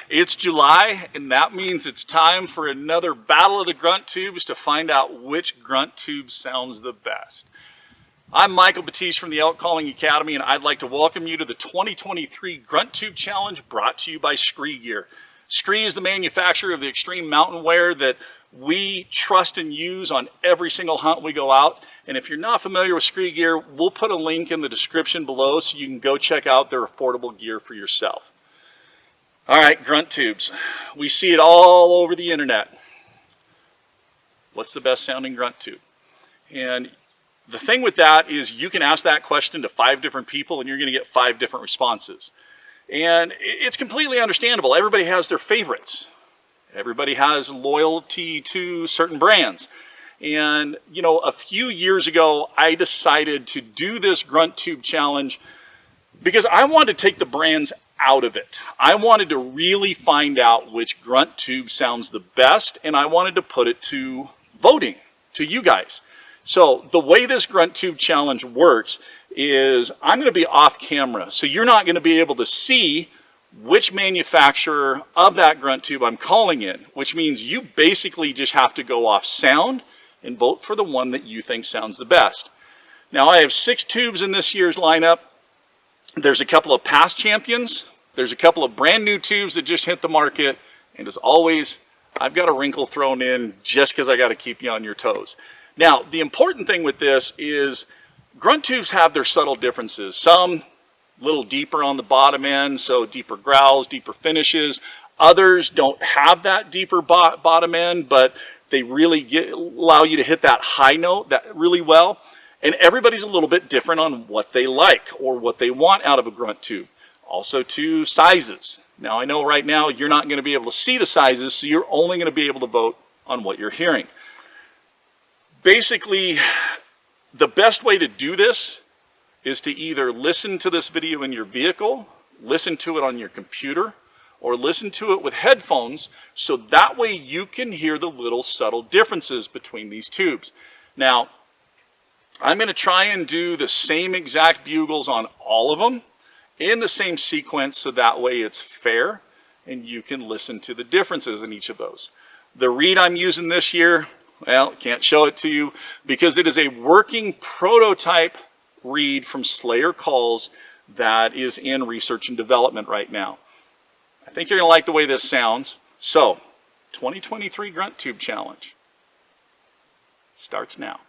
It's July, and that means it's time for another battle of the grunt tubes to find out which grunt tube sounds the best. I'm Michael Batiste from the Elk Calling Academy, and I'd like to welcome you to the 2023 Grunt Tube Challenge brought to you by Scree Gear. Scree is the manufacturer of the extreme mountain wear that we trust and use on every single hunt we go out. And if you're not familiar with Scree Gear, we'll put a link in the description below so you can go check out their affordable gear for yourself. All right, grunt tubes. We see it all over the internet. What's the best sounding grunt tube? And the thing with that is you can ask that question to 5 different people and you're going to get 5 different responses. And it's completely understandable. Everybody has their favorites. Everybody has loyalty to certain brands. And, you know, a few years ago, I decided to do this grunt tube challenge because I wanted to take the brands out of it. I wanted to really find out which grunt tube sounds the best, and I wanted to put it to voting, to you guys. So the way this grunt tube challenge works is I'm going to be off camera, so you're not going to be able to see which manufacturer of that grunt tube I'm calling in, which means you basically just have to go off sound and vote for the one that you think sounds the best. Now I have 6 tubes in this year's lineup. There's a couple of past champions. There's a couple of brand new tubes that just hit the market. And as always, I've got a wrinkle thrown in just because I got to keep you on your toes. Now, the important thing with this is grunt tubes have their subtle differences. Some a little deeper on the bottom end, so deeper growls, deeper finishes. Others don't have that deeper bottom end, but they really allow you to hit that high note that really well. And everybody's a little bit different on what they like or what they want out of a grunt tube. Also, too, sizes. Now, I know right now you're not going to be able to see the sizes, so you're only going to be able to vote on what you're hearing. Basically, the best way to do this is to either listen to this video in your vehicle, listen to it on your computer, or listen to it with headphones, so that way you can hear the little subtle differences between these tubes. Now, I'm going to try and do the same exact bugles on all of them in the same sequence, so that way it's fair and you can listen to the differences in each of those. The reed I'm using this year, well, can't show it to you because it is a working prototype reed from Slayer Calls that is in research and development right now. I think you're going to like the way this sounds. So, 2023 Grunt Tube Challenge starts now.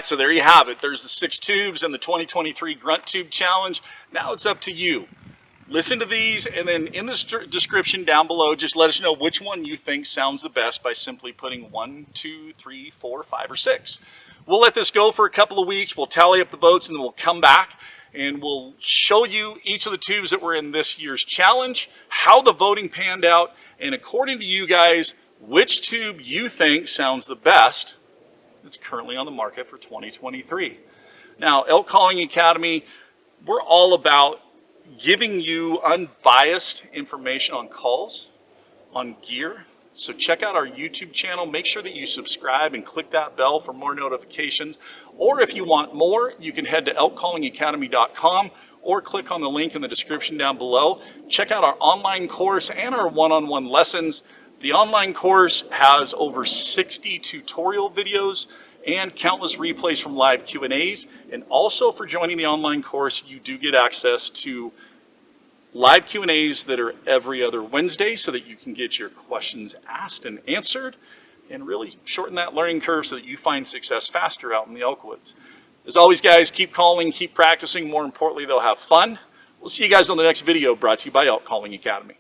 so there you have it. There's the 6 tubes and the 2023 Grunt Tube Challenge. Now it's up to you. Listen to these, and then in the description down below, just let us know which one you think sounds the best by simply putting 1, 2, 3, 4, 5, or 6. We'll let this go for a couple of weeks. We'll tally up the votes, and then we'll come back and we'll show you each of the tubes that were in this year's challenge, how the voting panned out, and according to you guys, which tube you think sounds the best that's currently on the market for 2023. Now, Elk Calling Academy, we're all about giving you unbiased information on calls, on gear. So check out our YouTube channel. Make sure that you subscribe and click that bell for more notifications. Or if you want more, you can head to elkcallingacademy.com or click on the link in the description down below. Check out our online course and our one-on-one lessons. The online course has over 60 tutorial videos and countless replays from live Q&As. And also for joining the online course, you do get access to live Q&As that are every other Wednesday so that you can get your questions asked and answered and really shorten that learning curve so that you find success faster out in the elk woods. As always, guys, keep calling, keep practicing. More importantly, they'll have fun. We'll see you guys on the next video brought to you by Elk Calling Academy.